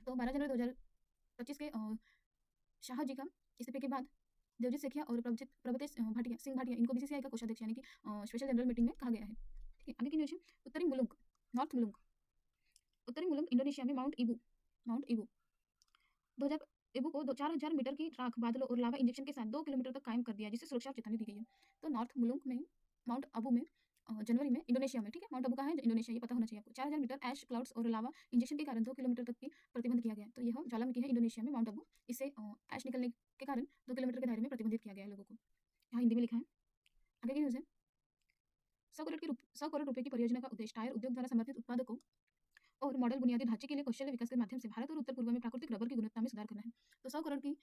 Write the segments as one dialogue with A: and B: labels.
A: तो 12 जनवरी 2025 के शाह जी का इस्तीफे के बाद देवजीत सेठिया और प्रभुतेश सिंह भाटिया इनको बीसीसीआई का कोषाध्यक्ष यानी कि स्पेशल जनरल मीटिंग में कहा गया है। ठीक है, आगे की न्यूज है उत्तरी मुलुक, नॉर्थ मुलुक। उत्तरी मुलुक इंडोनेशिया में माउंट इबू 2000 इबू को 4000 मीटर की राख, बादलों और लावा इंजेक्शन के साथ 2 किलोमीटर तक कायम कर दिया, जिससे सुरक्षा और चेतावनी दी गई है। तो नॉर्थ मुलुक में माउंट अबू में जनवरी में इंडोनेशिया में, ठीक है, माउंट अबू कहाँ है? इंडोनेशिया, ये पता होना चाहिए आपको। 4000 मीटर ऐश क्लाउड्स और लावा इंजेक्शन के कारण 2 किलोमीटर तक की प्रतिबंध किया गया है। तो यह ज्वालामुखी है इंडोनेशिया में माउंट अबू, इससे ऐश निकलने के कारण 2 किलोमीटर के दायरे में प्रतिबंधित किया गया है लोगों को। यहाँ हिंदी में लिखा है। आगे की न्यूज़ है 100 करोड़ रुपए की परियोजना का उद्देश्य टायर उद्योग द्वारा समर्थित उत्पादकों और मॉडल बुनियादी ढांचे के लिए कौशल्य विकास के माध्यम से भारत और उत्तर पूर्व में प्राकृतिक रबर की गुणवत्ता में सुधार करना है। तो 100 करोड़ की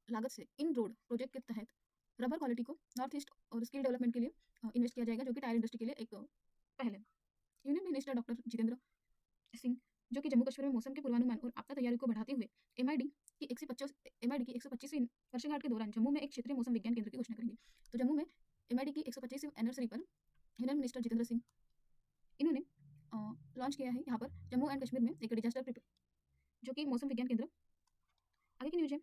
A: लागत से इन रोड प्रोजेक्ट के तहत रबर क्वालिटी को नॉर्थ ईस्ट और स्किल डेवलपमेंट के लिए इन्वेस्ट किया जाएगा, जो कि टायर इंडस्ट्री के लिए एक पहल है। Union minister doctor Jitendra Singh, जो कि जम्मू कश्मीर में मौसम के पूर्वानुमान और आपदा तैयारी को बढ़ाते हुए एमआईडी की 125वीं वर्षगांठ के दौरान जम्मू में एक क्षेत्रीय मौसम विज्ञान केंद्र की घोषणा करेंगे। तो जम्मू में एमआईडी की 125वीं एनिवर्सरी पर यूनियन मिनिस्टर जितेंद्र सिंह इन्होंने लॉन्च किया है यहाँ पर जम्मू एंड कश्मीर में एक डिजास्टर प्रिपेयर, जो कि मौसम विज्ञान केंद्र। आगे की न्यूज है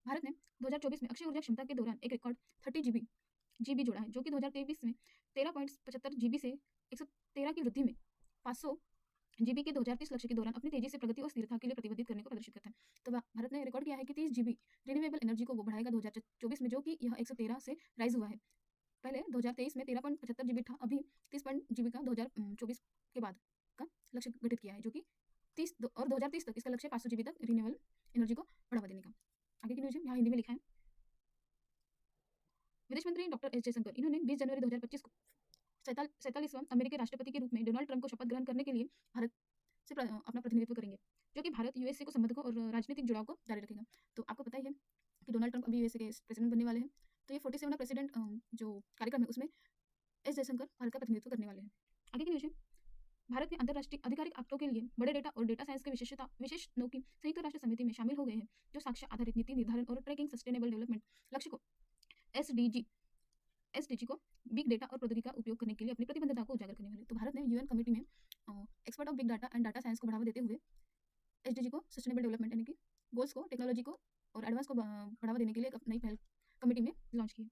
A: भारत ने 2024 में अक्षय ऊर्जा क्षमता के दौरान एक रिकॉर्ड 30 जीबी जोड़ा है, जो कि 2023 में 13.75 जीबी से 113 की वृद्धि में 500 जीबी के 2030 लक्ष्य के दौरान अपनी तेजी से प्रगति और स्थिरता के लिए प्रतिबद्ध करने को प्रदर्शित करता है। तो भारत ने रिकॉर्ड किया है कि 30 जीबी रिन्यूएबल एनर्जी को वो बढ़ाएगा 2024 में, जो कि यह 113 से राइज हुआ है। पहले 2023 में 13.75 जीबी था, अभी 30 जीबी का 2024 के बाद का लक्ष्य गठित किया है, जो कि 30 और 2030 तक इसका लक्ष्य 500 जीबी तक रिन्यूएबल एनर्जी को बढ़ावा देने का। आगे की न्यूज है यहाँ हिंदी में लिखा है। विदेश मंत्री डॉक्टर एस जयशंकर इन्होंने 20 जनवरी 2025 को 47वां अमेरिकी राष्ट्रपति के रूप में डोनाल्ड ट्रंप को शपथ ग्रहण करने के लिए भारत से अपना प्रतिनिधित्व करेंगे, जो कि भारत यूएसए को संबंधों और राजनीतिक जुड़ाव को जारी रखेगा। तो आपको पता ही है कि डोनाल्ड ट्रंप अभी यूएसए के प्रेसिडेंट बनने वाले हैं। तो ये 47वां प्रेसिडेंट जो कार्यक्रम है उसमें एस जयशंकर भारत का प्रतिनिधित्व करने वाले हैं। आगे की न्यूज है भारत में अंतर्राष्ट्रीय आधिकारिक एक्टों के लिए बड़े डेटा और डेटा साइंस के विशेष लोग की संयुक्त राष्ट्र समिति में शामिल हो गए हैं, जो साक्ष्य आधारित नीति निर्धारण और ट्रैकिंग सस्टेनेबल डेवलपमेंट लक्ष्य को एसडीजी को बिग डेटा और प्रौद्योगिकी का उपयोग करने के लिए अपनी प्रतिबद्धता को उजागर करने वाले। तो भारत ने यूएन कमेटी में expert of big data and data science को बढ़ावा देते हुए एसडीजी को सस्टेनेबल डेवलपमेंट यानी कि गोल्स को, टेक्नोलॉजी को और एडवांस को बढ़ावा देने के लिए एक नई पहल कमेटी में लॉन्च की है।